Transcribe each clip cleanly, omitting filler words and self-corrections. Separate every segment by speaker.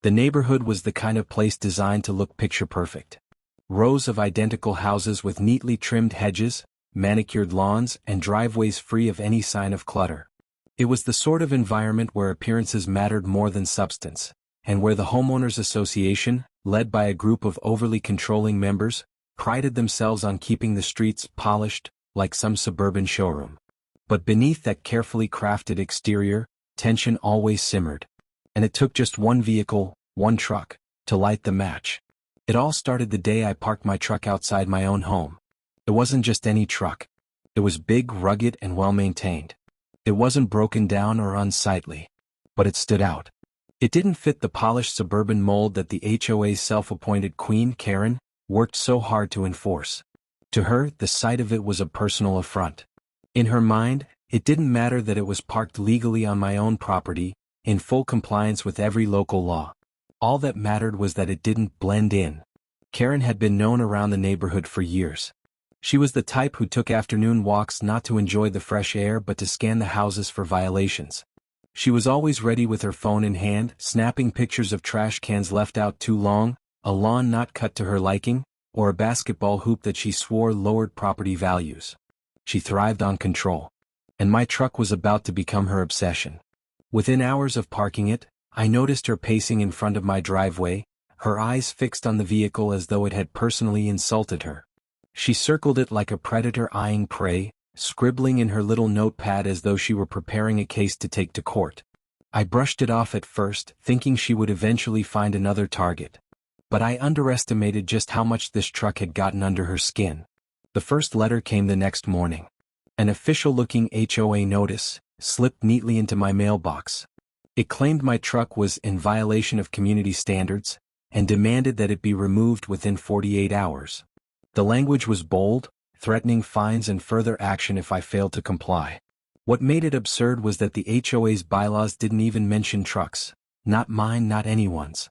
Speaker 1: The neighborhood was the kind of place designed to look picture perfect. Rows of identical houses with neatly trimmed hedges, manicured lawns, and driveways free of any sign of clutter. It was the sort of environment where appearances mattered more than substance, and where the Homeowners Association, led by a group of overly controlling members, prided themselves on keeping the streets polished, like some suburban showroom. But beneath that carefully crafted exterior, tension always simmered. And it took just one vehicle, one truck, to light the match. It all started the day I parked my truck outside my own home. It wasn't just any truck. It was big, rugged, and well-maintained. It wasn't broken down or unsightly. But it stood out. It didn't fit the polished suburban mold that the HOA's self-appointed queen, Karen, worked so hard to enforce. To her, the sight of it was a personal affront. In her mind, it didn't matter that it was parked legally on my own property, in full compliance with every local law. All that mattered was that it didn't blend in. Karen had been known around the neighborhood for years. She was the type who took afternoon walks not to enjoy the fresh air but to scan the houses for violations. She was always ready with her phone in hand, snapping pictures of trash cans left out too long, a lawn not cut to her liking, or a basketball hoop that she swore lowered property values. She thrived on control. And my truck was about to become her obsession. Within hours of parking it, I noticed her pacing in front of my driveway, her eyes fixed on the vehicle as though it had personally insulted her. She circled it like a predator eyeing prey, scribbling in her little notepad as though she were preparing a case to take to court. I brushed it off at first, thinking she would eventually find another target. But I underestimated just how much this truck had gotten under her skin. The first letter came the next morning. An official-looking HOA notice, slipped neatly into my mailbox. It claimed my truck was in violation of community standards, and demanded that it be removed within 48 hours. The language was bold, threatening fines and further action if I failed to comply. What made it absurd was that the HOA's bylaws didn't even mention trucks, not mine, not anyone's.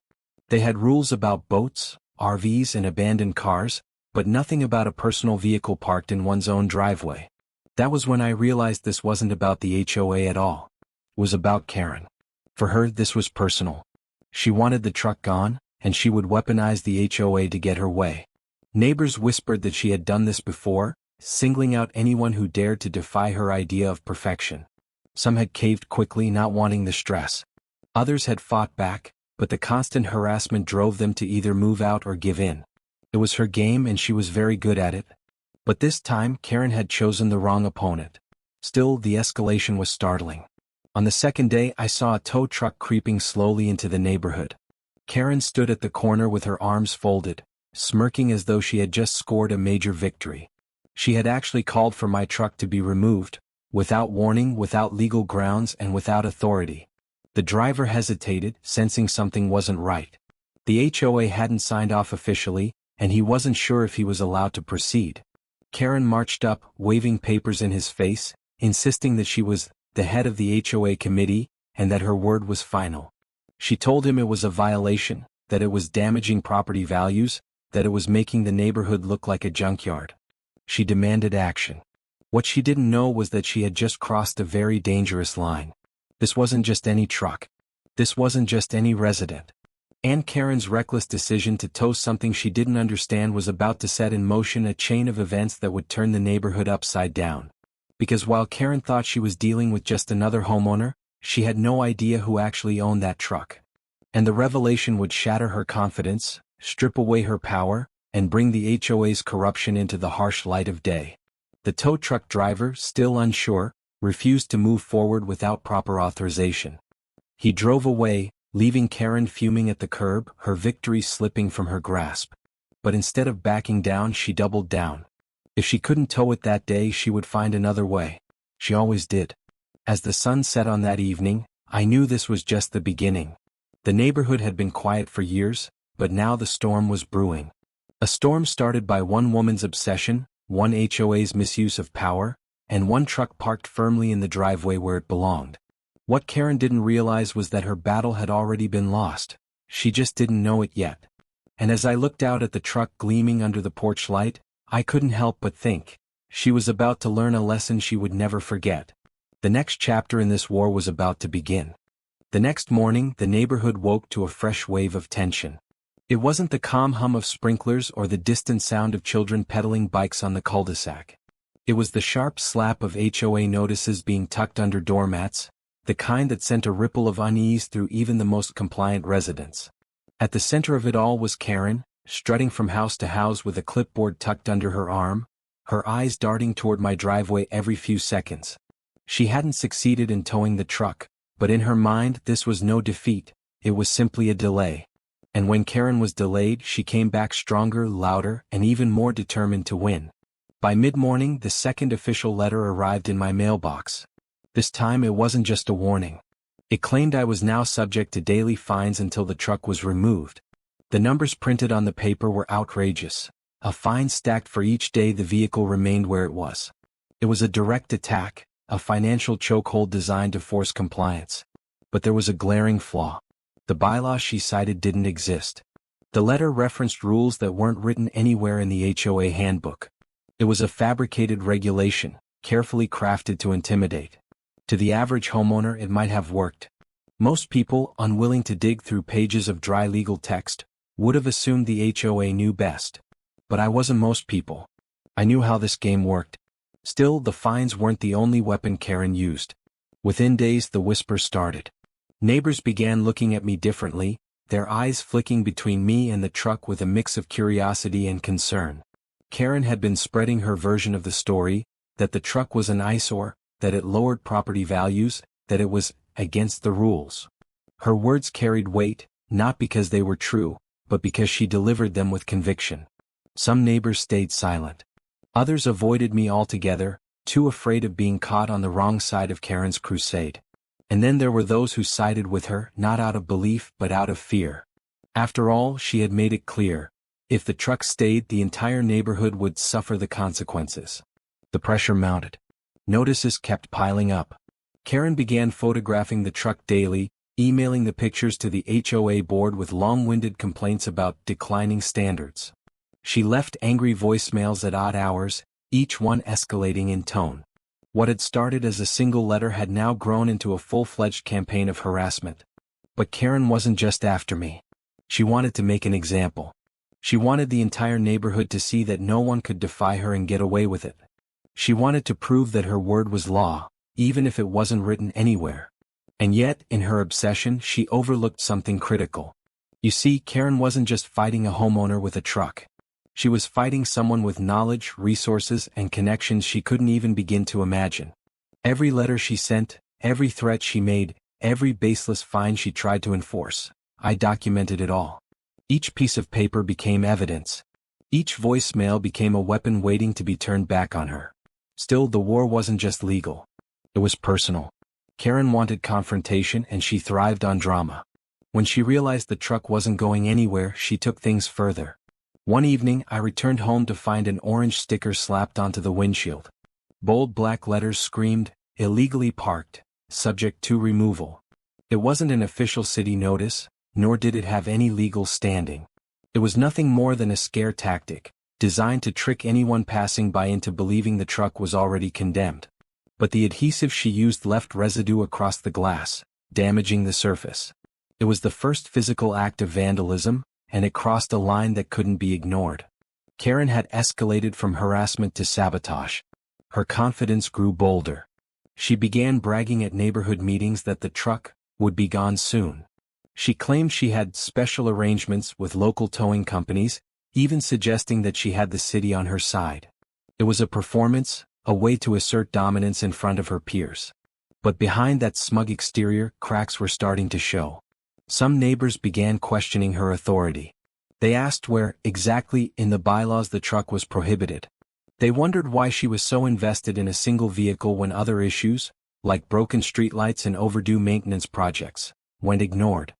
Speaker 1: They had rules about boats, RVs, and abandoned cars, but nothing about a personal vehicle parked in one's own driveway. That was when I realized this wasn't about the HOA at all. It was about Karen. For her, this was personal. She wanted the truck gone, and she would weaponize the HOA to get her way. Neighbors whispered that she had done this before, singling out anyone who dared to defy her idea of perfection. Some had caved quickly, not wanting the stress. Others had fought back, but the constant harassment drove them to either move out or give in. It was her game and she was very good at it. But this time, Karen had chosen the wrong opponent. Still, the escalation was startling. On the second day, I saw a tow truck creeping slowly into the neighborhood. Karen stood at the corner with her arms folded, smirking as though she had just scored a major victory. She had actually called for my truck to be removed, without warning, without legal grounds, and without authority. The driver hesitated, sensing something wasn't right. The HOA hadn't signed off officially, and he wasn't sure if he was allowed to proceed. Karen marched up, waving papers in his face, insisting that she was the head of the HOA committee, and that her word was final. She told him it was a violation, that it was damaging property values, that it was making the neighborhood look like a junkyard. She demanded action. What she didn't know was that she had just crossed a very dangerous line. This wasn't just any truck. This wasn't just any resident. And Karen's reckless decision to tow something she didn't understand was about to set in motion a chain of events that would turn the neighborhood upside down. Because while Karen thought she was dealing with just another homeowner, she had no idea who actually owned that truck. And the revelation would shatter her confidence, strip away her power, and bring the HOA's corruption into the harsh light of day. The tow truck driver, still unsure, refused to move forward without proper authorization. He drove away, leaving Karen fuming at the curb, her victory slipping from her grasp. But instead of backing down, she doubled down. If she couldn't tow it that day, she would find another way. She always did. As the sun set on that evening, I knew this was just the beginning. The neighborhood had been quiet for years, but now the storm was brewing. A storm started by one woman's obsession, one HOA's misuse of power, and one truck parked firmly in the driveway where it belonged. What Karen didn't realize was that her battle had already been lost. She just didn't know it yet. And as I looked out at the truck gleaming under the porch light, I couldn't help but think. She was about to learn a lesson she would never forget. The next chapter in this war was about to begin. The next morning, the neighborhood woke to a fresh wave of tension. It wasn't the calm hum of sprinklers or the distant sound of children pedaling bikes on the cul-de-sac. It was the sharp slap of HOA notices being tucked under doormats, the kind that sent a ripple of unease through even the most compliant residents. At the center of it all was Karen, strutting from house to house with a clipboard tucked under her arm, her eyes darting toward my driveway every few seconds. She hadn't succeeded in towing the truck, but in her mind this was no defeat, it was simply a delay. And when Karen was delayed, she came back stronger, louder, and even more determined to win. By mid-morning, the second official letter arrived in my mailbox. This time it wasn't just a warning. It claimed I was now subject to daily fines until the truck was removed. The numbers printed on the paper were outrageous. A fine stacked for each day the vehicle remained where it was. It was a direct attack, a financial chokehold designed to force compliance. But there was a glaring flaw. The bylaw she cited didn't exist. The letter referenced rules that weren't written anywhere in the HOA handbook. It was a fabricated regulation, carefully crafted to intimidate. To the average homeowner it might have worked. Most people, unwilling to dig through pages of dry legal text, would have assumed the HOA knew best. But I wasn't most people. I knew how this game worked. Still, the fines weren't the only weapon Karen used. Within days the whispers started. Neighbors began looking at me differently, their eyes flicking between me and the truck with a mix of curiosity and concern. Karen had been spreading her version of the story, that the truck was an eyesore, that it lowered property values, that it was against the rules. Her words carried weight, not because they were true, but because she delivered them with conviction. Some neighbors stayed silent. Others avoided me altogether, too afraid of being caught on the wrong side of Karen's crusade. And then there were those who sided with her, not out of belief but out of fear. After all, she had made it clear. If the truck stayed, the entire neighborhood would suffer the consequences. The pressure mounted. Notices kept piling up. Karen began photographing the truck daily, emailing the pictures to the HOA board with long-winded complaints about declining standards. She left angry voicemails at odd hours, each one escalating in tone. What had started as a single letter had now grown into a full-fledged campaign of harassment. But Karen wasn't just after me. She wanted to make an example. She wanted the entire neighborhood to see that no one could defy her and get away with it. She wanted to prove that her word was law, even if it wasn't written anywhere. And yet, in her obsession, she overlooked something critical. You see, Karen wasn't just fighting a homeowner with a truck. She was fighting someone with knowledge, resources, and connections she couldn't even begin to imagine. Every letter she sent, every threat she made, every baseless fine she tried to enforce, I documented it all. Each piece of paper became evidence. Each voicemail became a weapon waiting to be turned back on her. Still, the war wasn't just legal. It was personal. Karen wanted confrontation and she thrived on drama. When she realized the truck wasn't going anywhere, she took things further. One evening, I returned home to find an orange sticker slapped onto the windshield. Bold black letters screamed, "Illegally parked, subject to removal." It wasn't an official city notice, nor did it have any legal standing. It was nothing more than a scare tactic, designed to trick anyone passing by into believing the truck was already condemned. But the adhesive she used left residue across the glass, damaging the surface. It was the first physical act of vandalism, and it crossed a line that couldn't be ignored. Karen had escalated from harassment to sabotage. Her confidence grew bolder. She began bragging at neighborhood meetings that the truck would be gone soon. She claimed she had special arrangements with local towing companies, even suggesting that she had the city on her side. It was a performance, a way to assert dominance in front of her peers. But behind that smug exterior, cracks were starting to show. Some neighbors began questioning her authority. They asked where, exactly, in the bylaws the truck was prohibited. They wondered why she was so invested in a single vehicle when other issues, like broken streetlights and overdue maintenance projects, went ignored.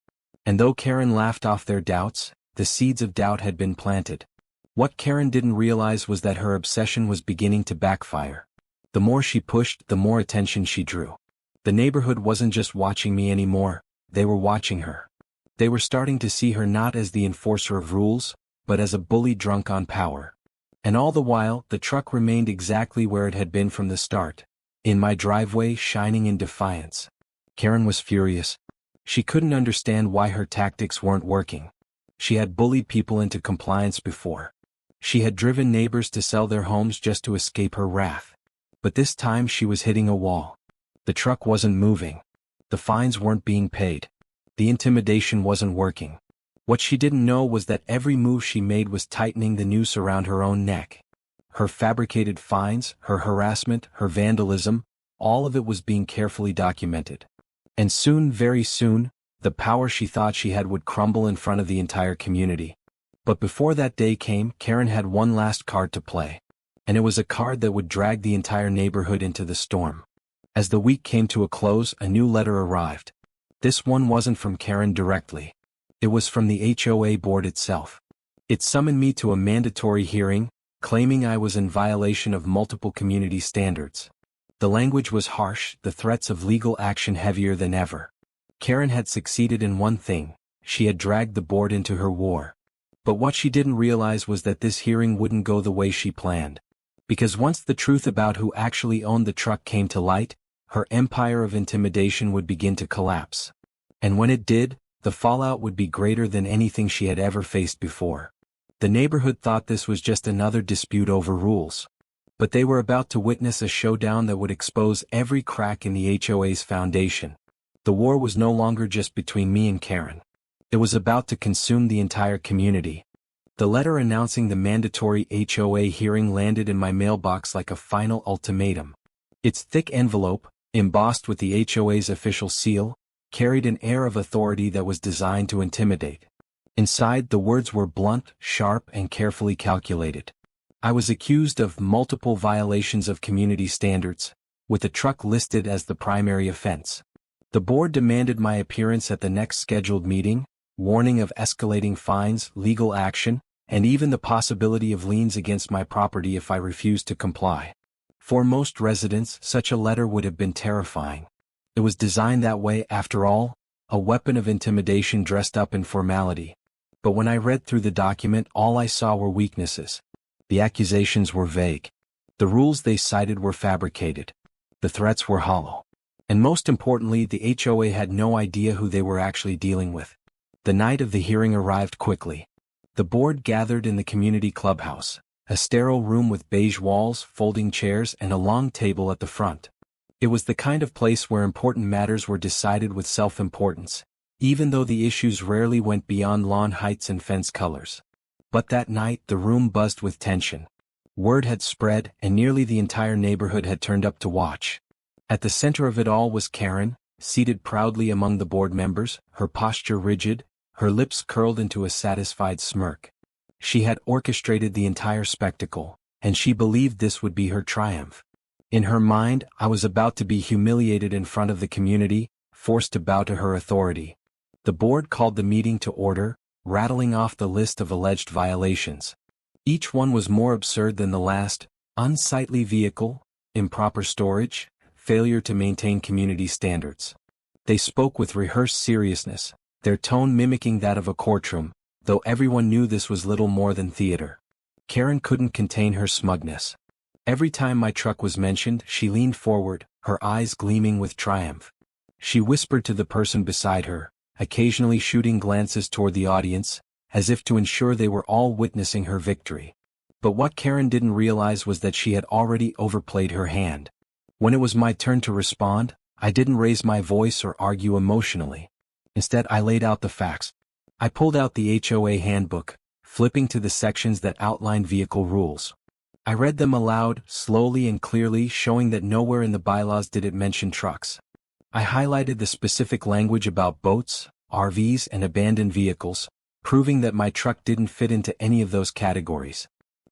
Speaker 1: And though Karen laughed off their doubts, the seeds of doubt had been planted. What Karen didn't realize was that her obsession was beginning to backfire. The more she pushed, the more attention she drew. The neighborhood wasn't just watching me anymore, they were watching her. They were starting to see her not as the enforcer of rules, but as a bully drunk on power. And all the while, the truck remained exactly where it had been from the start, in my driveway, shining in defiance. Karen was furious. She couldn't understand why her tactics weren't working. She had bullied people into compliance before. She had driven neighbors to sell their homes just to escape her wrath. But this time she was hitting a wall. The truck wasn't moving. The fines weren't being paid. The intimidation wasn't working. What she didn't know was that every move she made was tightening the noose around her own neck. Her fabricated fines, her harassment, her vandalism, all of it was being carefully documented. And soon, very soon, the power she thought she had would crumble in front of the entire community. But before that day came, Karen had one last card to play. And it was a card that would drag the entire neighborhood into the storm. As the week came to a close, a new letter arrived. This one wasn't from Karen directly. It was from the HOA board itself. It summoned me to a mandatory hearing, claiming I was in violation of multiple community standards. The language was harsh, the threats of legal action heavier than ever. Karen had succeeded in one thing: she had dragged the board into her war. But what she didn't realize was that this hearing wouldn't go the way she planned. Because once the truth about who actually owned the truck came to light, her empire of intimidation would begin to collapse. And when it did, the fallout would be greater than anything she had ever faced before. The neighborhood thought this was just another dispute over rules. But they were about to witness a showdown that would expose every crack in the HOA's foundation. The war was no longer just between me and Karen. It was about to consume the entire community. The letter announcing the mandatory HOA hearing landed in my mailbox like a final ultimatum. Its thick envelope, embossed with the HOA's official seal, carried an air of authority that was designed to intimidate. Inside, the words were blunt, sharp, and carefully calculated. I was accused of multiple violations of community standards, with the truck listed as the primary offense. The board demanded my appearance at the next scheduled meeting, warning of escalating fines, legal action, and even the possibility of liens against my property if I refused to comply. For most residents, such a letter would have been terrifying. It was designed that way, after all, a weapon of intimidation dressed up in formality. But when I read through the document, all I saw were weaknesses. The accusations were vague. The rules they cited were fabricated. The threats were hollow. And most importantly, the HOA had no idea who they were actually dealing with. The night of the hearing arrived quickly. The board gathered in the community clubhouse, a sterile room with beige walls, folding chairs, and a long table at the front. It was the kind of place where important matters were decided with self-importance, even though the issues rarely went beyond lawn heights and fence colors. But that night, the room buzzed with tension. Word had spread, and nearly the entire neighborhood had turned up to watch. At the center of it all was Karen, seated proudly among the board members, her posture rigid, her lips curled into a satisfied smirk. She had orchestrated the entire spectacle, and she believed this would be her triumph. In her mind, I was about to be humiliated in front of the community, forced to bow to her authority. The board called the meeting to order, rattling off the list of alleged violations. Each one was more absurd than the last: unsightly vehicle, improper storage, failure to maintain community standards. They spoke with rehearsed seriousness, their tone mimicking that of a courtroom, though everyone knew this was little more than theater. Karen couldn't contain her smugness. Every time my truck was mentioned, she leaned forward, her eyes gleaming with triumph. She whispered to the person beside her, occasionally shooting glances toward the audience, as if to ensure they were all witnessing her victory. But what Karen didn't realize was that she had already overplayed her hand. When it was my turn to respond, I didn't raise my voice or argue emotionally. Instead, I laid out the facts. I pulled out the HOA handbook, flipping to the sections that outlined vehicle rules. I read them aloud, slowly and clearly, showing that nowhere in the bylaws did it mention trucks. I highlighted the specific language about boats, RVs, and abandoned vehicles, proving that my truck didn't fit into any of those categories.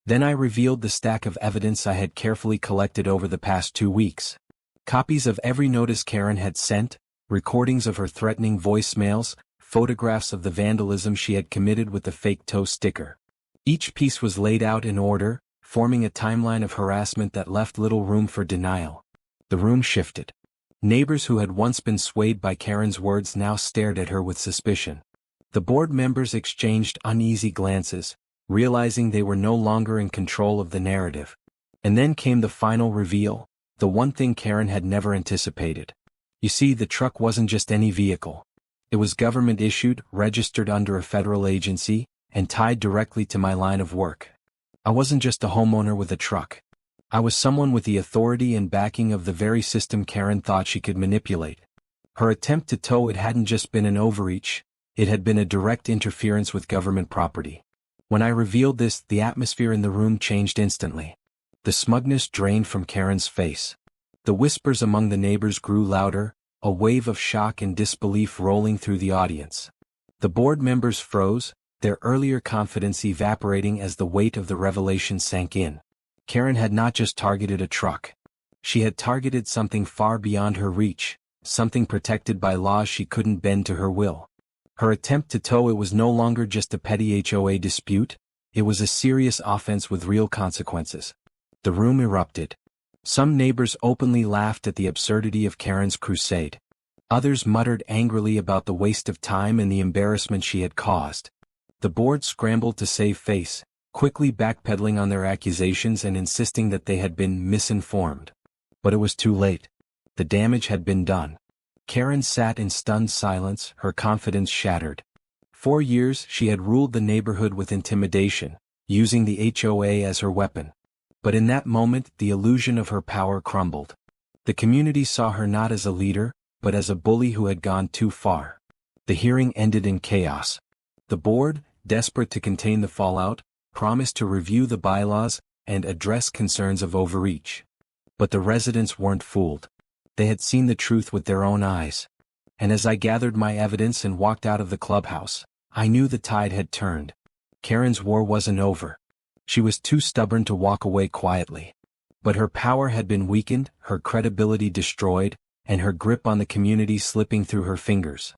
Speaker 1: Then I revealed the stack of evidence I had carefully collected over the past 2 weeks. Copies of every notice Karen had sent, recordings of her threatening voicemails, photographs of the vandalism she had committed with the fake tow sticker. Each piece was laid out in order, forming a timeline of harassment that left little room for denial. The room shifted. Neighbors who had once been swayed by Karen's words now stared at her with suspicion. The board members exchanged uneasy glances, realizing they were no longer in control of the narrative. And then came the final reveal, the one thing Karen had never anticipated. You see, the truck wasn't just any vehicle. It was government-issued, registered under a federal agency, and tied directly to my line of work. I wasn't just a homeowner with a truck. I was someone with the authority and backing of the very system Karen thought she could manipulate. Her attempt to tow it hadn't just been an overreach, it had been a direct interference with government property. When I revealed this, the atmosphere in the room changed instantly. The smugness drained from Karen's face. The whispers among the neighbors grew louder, a wave of shock and disbelief rolling through the audience. The board members froze, their earlier confidence evaporating as the weight of the revelation sank in. Karen had not just targeted a truck. She had targeted something far beyond her reach, something protected by laws she couldn't bend to her will. Her attempt to tow it was no longer just a petty HOA dispute, it was a serious offense with real consequences. The room erupted. Some neighbors openly laughed at the absurdity of Karen's crusade. Others muttered angrily about the waste of time and the embarrassment she had caused. The board scrambled to save face, quickly backpedaling on their accusations and insisting that they had been misinformed. But it was too late. The damage had been done. Karen sat in stunned silence, her confidence shattered. For years she had ruled the neighborhood with intimidation, using the HOA as her weapon. But in that moment the illusion of her power crumbled. The community saw her not as a leader, but as a bully who had gone too far. The hearing ended in chaos. The board, desperate to contain the fallout, promised to review the bylaws and address concerns of overreach. But the residents weren't fooled. They had seen the truth with their own eyes. And as I gathered my evidence and walked out of the clubhouse, I knew the tide had turned. Karen's war wasn't over. She was too stubborn to walk away quietly. But her power had been weakened, her credibility destroyed, and her grip on the community slipping through her fingers.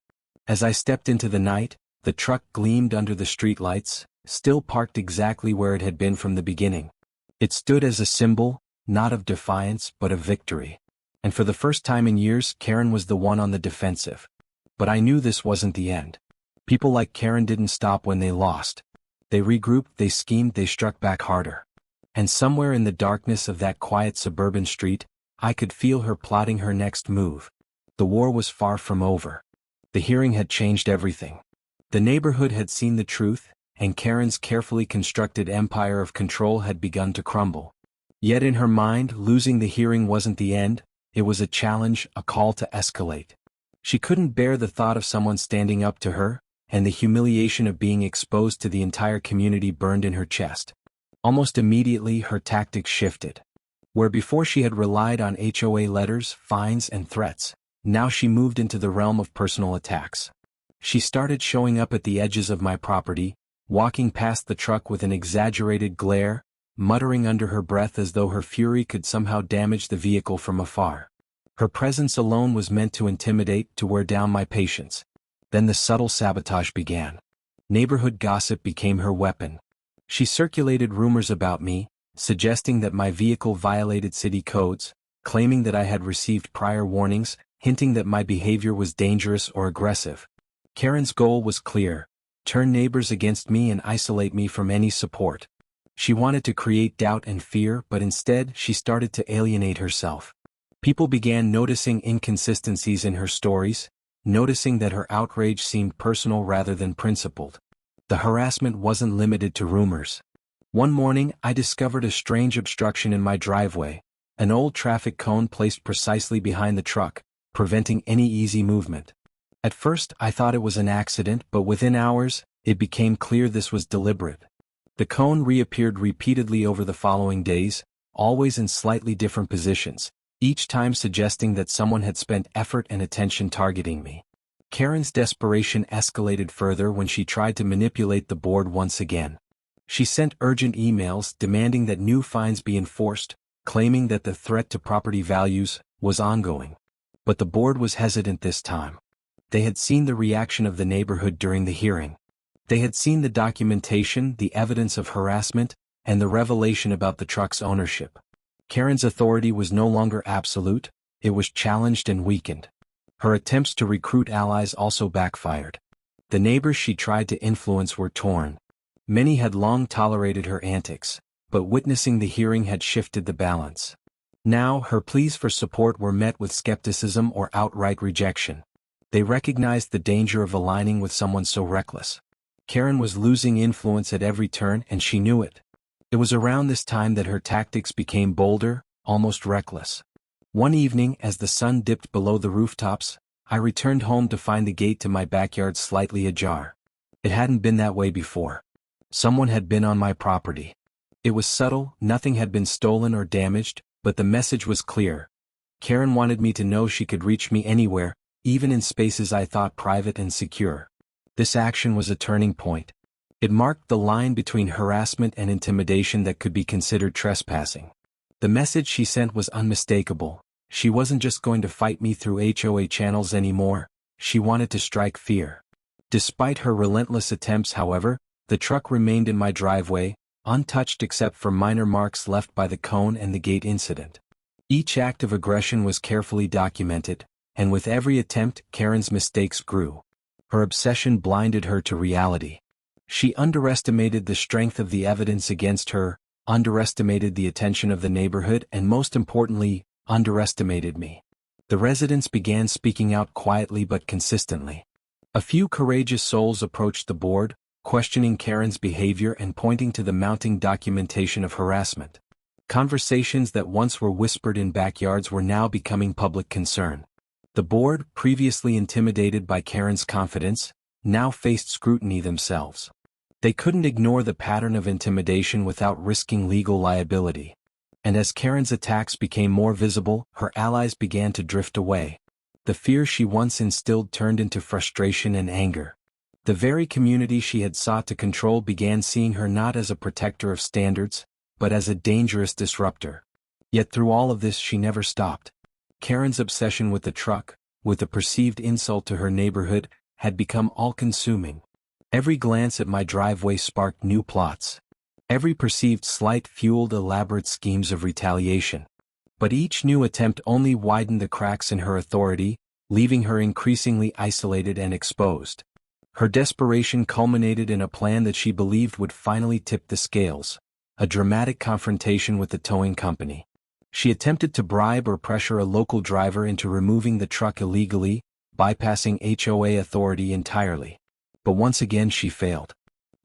Speaker 1: As I stepped into the night, the truck gleamed under the streetlights, still parked exactly where it had been from the beginning. It stood as a symbol, not of defiance but of victory. And for the first time in years, Karen was the one on the defensive. But I knew this wasn't the end. People like Karen didn't stop when they lost. They regrouped, they schemed, they struck back harder. And somewhere in the darkness of that quiet suburban street, I could feel her plotting her next move. The war was far from over. The hearing had changed everything. The neighborhood had seen the truth, and Karen's carefully constructed empire of control had begun to crumble. Yet in her mind, losing the hearing wasn't the end, it was a challenge, a call to escalate. She couldn't bear the thought of someone standing up to her, and the humiliation of being exposed to the entire community burned in her chest. Almost immediately her tactics shifted. Where before she had relied on HOA letters, fines and threats, now she moved into the realm of personal attacks. She started showing up at the edges of my property, walking past the truck with an exaggerated glare, muttering under her breath as though her fury could somehow damage the vehicle from afar. Her presence alone was meant to intimidate, to wear down my patience. Then the subtle sabotage began. Neighborhood gossip became her weapon. She circulated rumors about me, suggesting that my vehicle violated city codes, claiming that I had received prior warnings, hinting that my behavior was dangerous or aggressive. Karen's goal was clear: turn neighbors against me and isolate me from any support. She wanted to create doubt and fear, but instead she started to alienate herself. People began noticing inconsistencies in her stories, noticing that her outrage seemed personal rather than principled. The harassment wasn't limited to rumors. One morning, I discovered a strange obstruction in my driveway, an old traffic cone placed precisely behind the truck, preventing any easy movement. At first, I thought it was an accident, but within hours, it became clear this was deliberate. The cone reappeared repeatedly over the following days, always in slightly different positions, each time suggesting that someone had spent effort and attention targeting me. Karen's desperation escalated further when she tried to manipulate the board once again. She sent urgent emails demanding that new fines be enforced, claiming that the threat to property values was ongoing. But the board was hesitant this time. They had seen the reaction of the neighborhood during the hearing. They had seen the documentation, the evidence of harassment, and the revelation about the truck's ownership. Karen's authority was no longer absolute, it was challenged and weakened. Her attempts to recruit allies also backfired. The neighbors she tried to influence were torn. Many had long tolerated her antics, but witnessing the hearing had shifted the balance. Now her pleas for support were met with skepticism or outright rejection. They recognized the danger of aligning with someone so reckless. Karen was losing influence at every turn and she knew it. It was around this time that her tactics became bolder, almost reckless. One evening, as the sun dipped below the rooftops, I returned home to find the gate to my backyard slightly ajar. It hadn't been that way before. Someone had been on my property. It was subtle, nothing had been stolen or damaged, but the message was clear. Karen wanted me to know she could reach me anywhere, even in spaces I thought private and secure. This action was a turning point. It marked the line between harassment and intimidation that could be considered trespassing. The message she sent was unmistakable. She wasn't just going to fight me through HOA channels anymore, she wanted to strike fear. Despite her relentless attempts, however, the truck remained in my driveway, untouched except for minor marks left by the cone and the gate incident. Each act of aggression was carefully documented, and with every attempt, Karen's mistakes grew. Her obsession blinded her to reality. She underestimated the strength of the evidence against her, underestimated the attention of the neighborhood, and most importantly, underestimated me. The residents began speaking out quietly but consistently. A few courageous souls approached the board, questioning Karen's behavior and pointing to the mounting documentation of harassment. Conversations that once were whispered in backyards were now becoming public concern. The board, previously intimidated by Karen's confidence, now faced scrutiny themselves. They couldn't ignore the pattern of intimidation without risking legal liability. And as Karen's attacks became more visible, her allies began to drift away. The fear she once instilled turned into frustration and anger. The very community she had sought to control began seeing her not as a protector of standards, but as a dangerous disruptor. Yet through all of this she never stopped. Karen's obsession with the truck, with the perceived insult to her neighborhood, had become all-consuming. Every glance at my driveway sparked new plots. Every perceived slight fueled elaborate schemes of retaliation. But each new attempt only widened the cracks in her authority, leaving her increasingly isolated and exposed. Her desperation culminated in a plan that she believed would finally tip the scales: a dramatic confrontation with the towing company. She attempted to bribe or pressure a local driver into removing the truck illegally, bypassing HOA authority entirely. But once again she failed.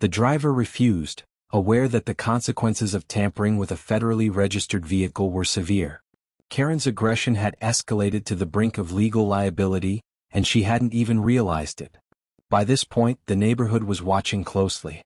Speaker 1: The driver refused, aware that the consequences of tampering with a federally registered vehicle were severe. Karen's aggression had escalated to the brink of legal liability, and she hadn't even realized it. By this point, the neighborhood was watching closely.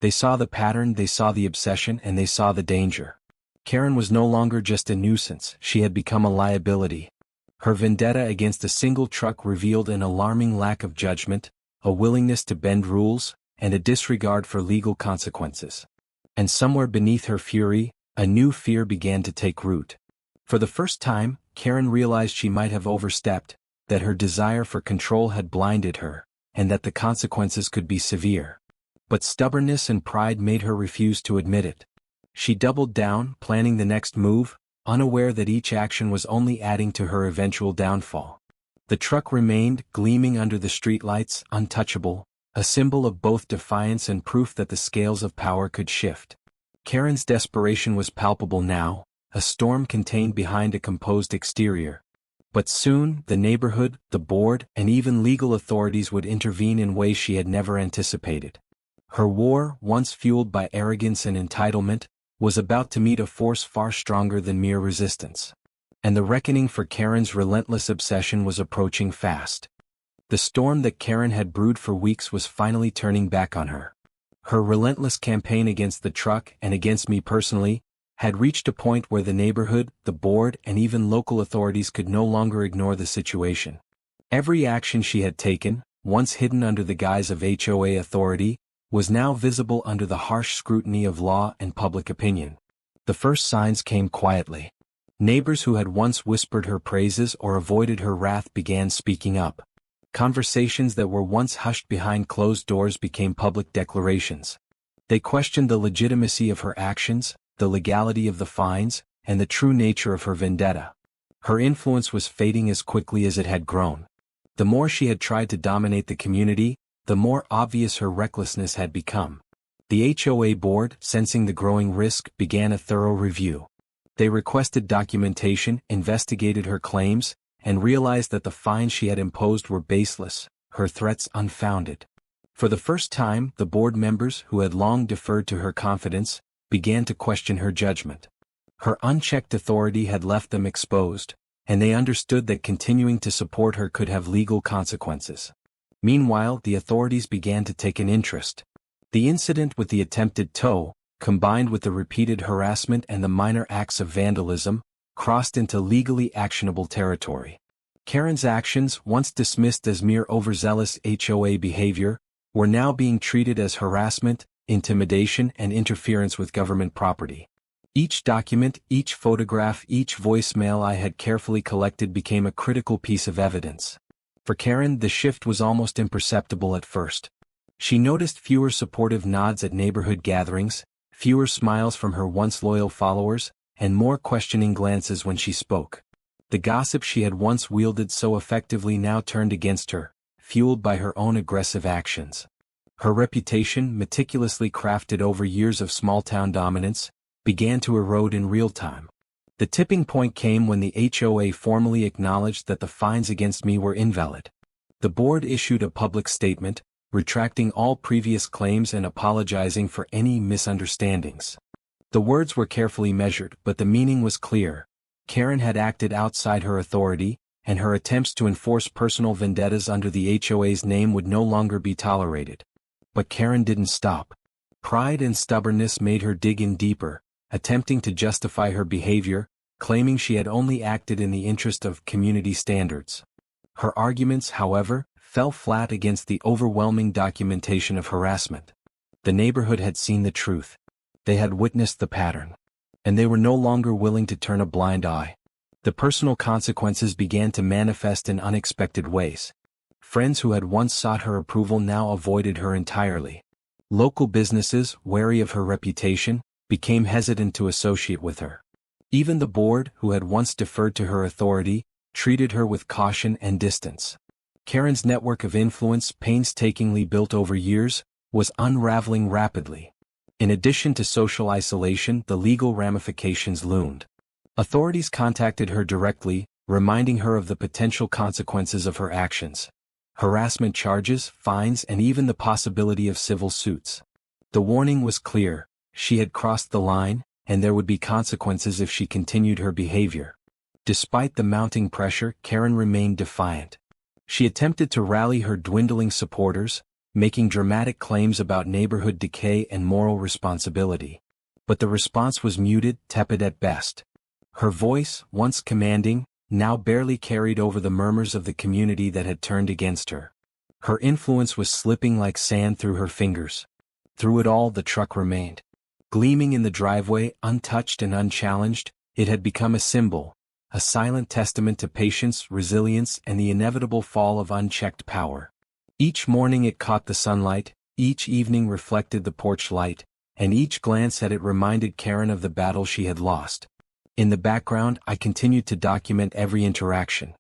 Speaker 1: They saw the pattern, they saw the obsession, and they saw the danger. Karen was no longer just a nuisance, she had become a liability. Her vendetta against a single truck revealed an alarming lack of judgment, a willingness to bend rules, and a disregard for legal consequences. And somewhere beneath her fury, a new fear began to take root. For the first time, Karen realized she might have overstepped, that her desire for control had blinded her, and that the consequences could be severe. But stubbornness and pride made her refuse to admit it. She doubled down, planning the next move, unaware that each action was only adding to her eventual downfall. The truck remained, gleaming under the streetlights, untouchable, a symbol of both defiance and proof that the scales of power could shift. Karen's desperation was palpable now, a storm contained behind a composed exterior. But soon, the neighborhood, the board, and even legal authorities would intervene in ways she had never anticipated. Her war, once fueled by arrogance and entitlement, was about to meet a force far stronger than mere resistance. And the reckoning for Karen's relentless obsession was approaching fast. The storm that Karen had brewed for weeks was finally turning back on her. Her relentless campaign against the truck and against me personally had reached a point where the neighborhood, the board, and even local authorities could no longer ignore the situation. Every action she had taken, once hidden under the guise of HOA authority, was now visible under the harsh scrutiny of law and public opinion. The first signs came quietly. Neighbors who had once whispered her praises or avoided her wrath began speaking up. Conversations that were once hushed behind closed doors became public declarations. They questioned the legitimacy of her actions, the legality of the fines, and the true nature of her vendetta. Her influence was fading as quickly as it had grown. The more she had tried to dominate the community, the more obvious her recklessness had become. The HOA board, sensing the growing risk, began a thorough review. They requested documentation, investigated her claims, and realized that the fines she had imposed were baseless, her threats unfounded. For the first time, the board members who had long deferred to her confidence began to question her judgment. Her unchecked authority had left them exposed, and they understood that continuing to support her could have legal consequences. Meanwhile, the authorities began to take an interest. The incident with the attempted tow, combined with the repeated harassment and the minor acts of vandalism, crossed into legally actionable territory. Karen's actions, once dismissed as mere overzealous HOA behavior, were now being treated as harassment, intimidation, and interference with government property. Each document, each photograph, each voicemail I had carefully collected became a critical piece of evidence. For Karen, the shift was almost imperceptible at first. She noticed fewer supportive nods at neighborhood gatherings, fewer smiles from her once loyal followers, and more questioning glances when she spoke. The gossip she had once wielded so effectively now turned against her, fueled by her own aggressive actions. Her reputation, meticulously crafted over years of small-town dominance, began to erode in real time. The tipping point came when the HOA formally acknowledged that the fines against me were invalid. The board issued a public statement, retracting all previous claims and apologizing for any misunderstandings. The words were carefully measured, but the meaning was clear. Karen had acted outside her authority, and her attempts to enforce personal vendettas under the HOA's name would no longer be tolerated. But Karen didn't stop. Pride and stubbornness made her dig in deeper, attempting to justify her behavior, claiming she had only acted in the interest of community standards. Her arguments, however, fell flat against the overwhelming documentation of harassment. The neighborhood had seen the truth. They had witnessed the pattern. And they were no longer willing to turn a blind eye. The personal consequences began to manifest in unexpected ways. Friends who had once sought her approval now avoided her entirely. Local businesses, wary of her reputation, became hesitant to associate with her. Even the board, who had once deferred to her authority, treated her with caution and distance. Karen's network of influence, painstakingly built over years, was unraveling rapidly. In addition to social isolation, the legal ramifications loomed. Authorities contacted her directly, reminding her of the potential consequences of her actions. Harassment charges, fines, and even the possibility of civil suits. The warning was clear. She had crossed the line, and there would be consequences if she continued her behavior. Despite the mounting pressure, Karen remained defiant. She attempted to rally her dwindling supporters, making dramatic claims about neighborhood decay and moral responsibility. But the response was muted, tepid at best. Her voice, once commanding, now barely carried over the murmurs of the community that had turned against her. Her influence was slipping like sand through her fingers. Through it all, the truck remained. Gleaming in the driveway, untouched and unchallenged, it had become a symbol, a silent testament to patience, resilience, and the inevitable fall of unchecked power. Each morning it caught the sunlight, each evening reflected the porch light, and each glance at it reminded Karen of the battle she had lost. In the background, I continued to document every interaction.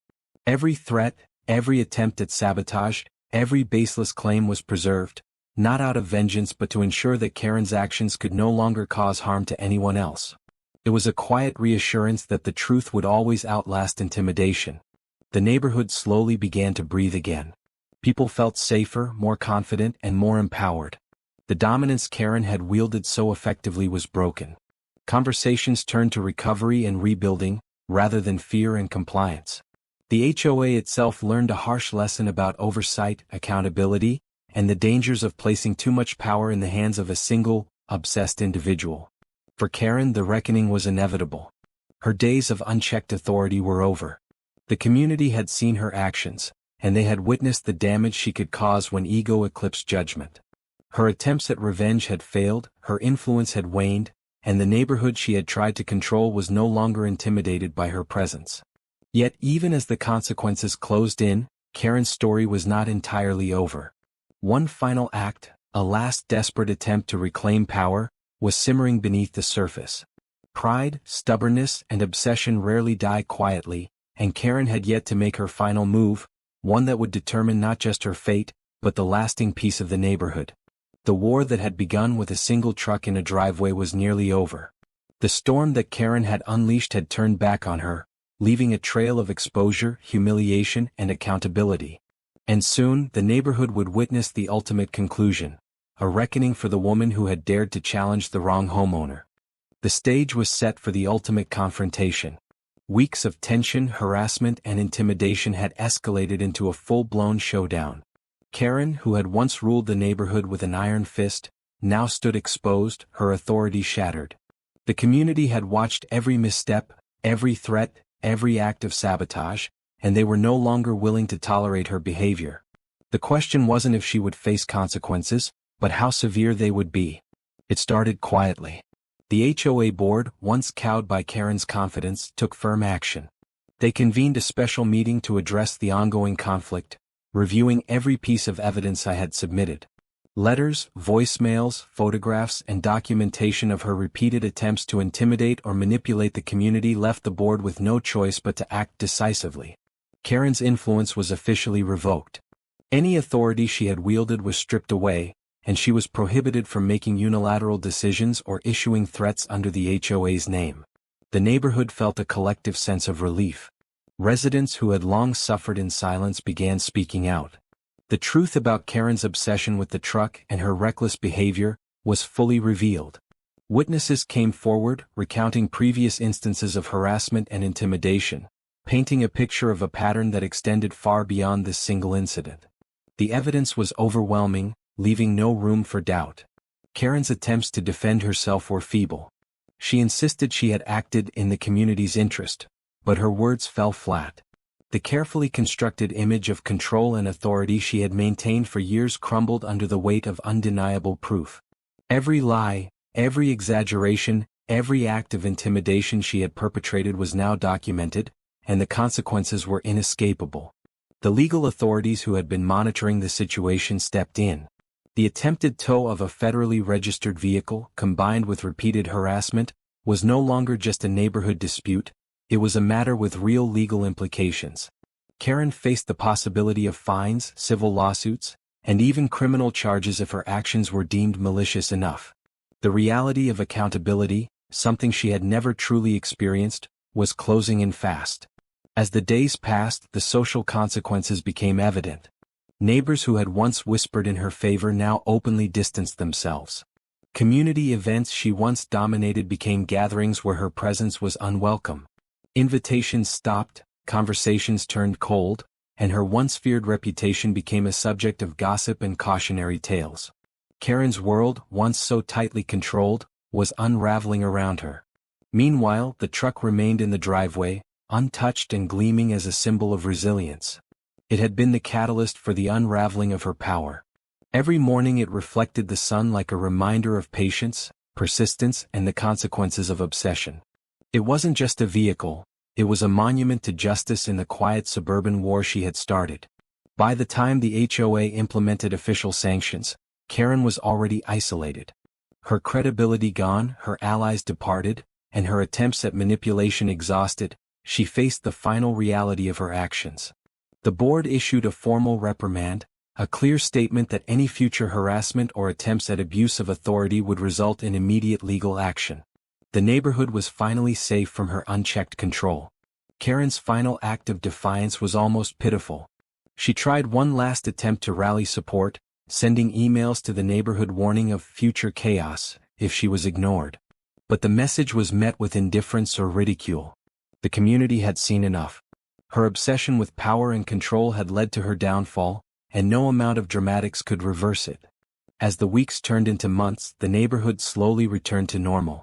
Speaker 1: Every threat, every attempt at sabotage, every baseless claim was preserved, not out of vengeance but to ensure that Karen's actions could no longer cause harm to anyone else. It was a quiet reassurance that the truth would always outlast intimidation. The neighborhood slowly began to breathe again. People felt safer, more confident, and more empowered. The dominance Karen had wielded so effectively was broken. Conversations turned to recovery and rebuilding, rather than fear and compliance. The HOA itself learned a harsh lesson about oversight, accountability, and the dangers of placing too much power in the hands of a single, obsessed individual. For Karen, the reckoning was inevitable. Her days of unchecked authority were over. The community had seen her actions, and they had witnessed the damage she could cause when ego eclipsed judgment. Her attempts at revenge had failed, her influence had waned, and the neighborhood she had tried to control was no longer intimidated by her presence. Yet even as the consequences closed in, Karen's story was not entirely over. One final act, a last desperate attempt to reclaim power, was simmering beneath the surface. Pride, stubbornness, and obsession rarely die quietly, and Karen had yet to make her final move, one that would determine not just her fate, but the lasting peace of the neighborhood. The war that had begun with a single truck in a driveway was nearly over. The storm that Karen had unleashed had turned back on her, leaving a trail of exposure, humiliation, and accountability. And soon, the neighborhood would witness the ultimate conclusion, a reckoning for the woman who had dared to challenge the wrong homeowner. The stage was set for the ultimate confrontation. Weeks of tension, harassment, and intimidation had escalated into a full-blown showdown. Karen, who had once ruled the neighborhood with an iron fist, now stood exposed, her authority shattered. The community had watched every misstep, every threat, every act of sabotage, and they were no longer willing to tolerate her behavior. The question wasn't if she would face consequences, but how severe they would be. It started quietly. The HOA board, once cowed by Karen's confidence, took firm action. They convened a special meeting to address the ongoing conflict, reviewing every piece of evidence I had submitted. Letters, voicemails, photographs, and documentation of her repeated attempts to intimidate or manipulate the community left the board with no choice but to act decisively. Karen's influence was officially revoked. Any authority she had wielded was stripped away, and she was prohibited from making unilateral decisions or issuing threats under the HOA's name. The neighborhood felt a collective sense of relief. Residents who had long suffered in silence began speaking out. The truth about Karen's obsession with the truck and her reckless behavior was fully revealed. Witnesses came forward, recounting previous instances of harassment and intimidation, painting a picture of a pattern that extended far beyond this single incident. The evidence was overwhelming, leaving no room for doubt. Karen's attempts to defend herself were feeble. She insisted she had acted in the community's interest, but her words fell flat. The carefully constructed image of control and authority she had maintained for years crumbled under the weight of undeniable proof. Every lie, every exaggeration, every act of intimidation she had perpetrated was now documented, and the consequences were inescapable. The legal authorities who had been monitoring the situation stepped in. The attempted tow of a federally registered vehicle, combined with repeated harassment, was no longer just a neighborhood dispute. It was a matter with real legal implications. Karen faced the possibility of fines, civil lawsuits, and even criminal charges if her actions were deemed malicious enough. The reality of accountability, something she had never truly experienced, was closing in fast. As the days passed, the social consequences became evident. Neighbors who had once whispered in her favor now openly distanced themselves. Community events she once dominated became gatherings where her presence was unwelcome. Invitations stopped, conversations turned cold, and her once feared reputation became a subject of gossip and cautionary tales. Karen's world, once so tightly controlled, was unraveling around her. Meanwhile, the truck remained in the driveway, untouched and gleaming as a symbol of resilience. It had been the catalyst for the unraveling of her power. Every morning it reflected the sun like a reminder of patience, persistence, and the consequences of obsession. It wasn't just a vehicle, it was a monument to justice in the quiet suburban war she had started. By the time the HOA implemented official sanctions, Karen was already isolated. Her credibility gone, her allies departed, and her attempts at manipulation exhausted, she faced the final reality of her actions. The board issued a formal reprimand, a clear statement that any future harassment or attempts at abuse of authority would result in immediate legal action. The neighborhood was finally safe from her unchecked control. Karen's final act of defiance was almost pitiful. She tried one last attempt to rally support, sending emails to the neighborhood warning of future chaos if she was ignored. But the message was met with indifference or ridicule. The community had seen enough. Her obsession with power and control had led to her downfall, and no amount of dramatics could reverse it. As the weeks turned into months, the neighborhood slowly returned to normal.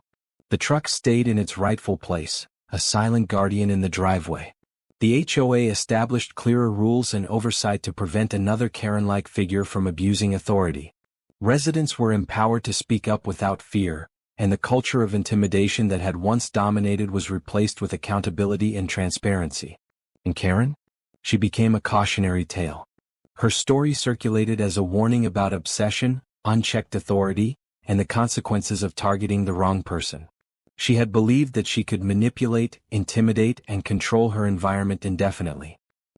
Speaker 1: The truck stayed in its rightful place, a silent guardian in the driveway. The HOA established clearer rules and oversight to prevent another Karen-like figure from abusing authority. Residents were empowered to speak up without fear, and the culture of intimidation that had once dominated was replaced with accountability and transparency. And Karen? She became a cautionary tale. Her story circulated as a warning about obsession, unchecked authority, and the consequences of targeting the wrong person. She had believed that she could manipulate, intimidate, and control her environment indefinitely.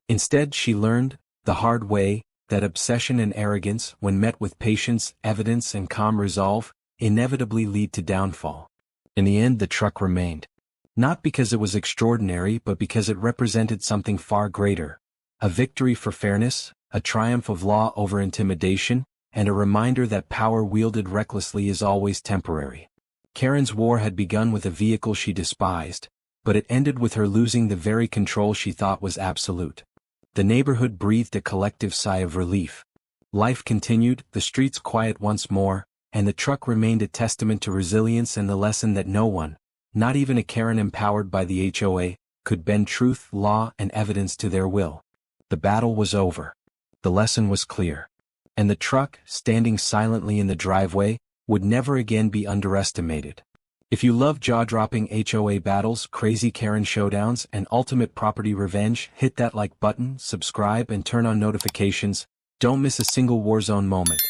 Speaker 1: Instead, she learned, the hard way, that obsession and arrogance, when met with patience, evidence, and calm resolve, inevitably lead to downfall. In the end, the truck remained. Not because it was extraordinary but because it represented something far greater. A victory for fairness, a triumph of law over intimidation, and a reminder that power wielded recklessly is always temporary. Karen's war had begun with a vehicle she despised, but it ended with her losing the very control she thought was absolute. The neighborhood breathed a collective sigh of relief. Life continued, the streets quiet once more, and the truck remained a testament to resilience and the lesson that no one, not even a Karen empowered by the HOA, could bend truth, law, and evidence to their will. The battle was over. The lesson was clear. And the truck, standing silently in the driveway, would never again be underestimated. If you love jaw-dropping HOA battles, crazy Karen showdowns, and ultimate property revenge, hit that like button, subscribe, and turn on notifications. Don't miss a single Warzone moment.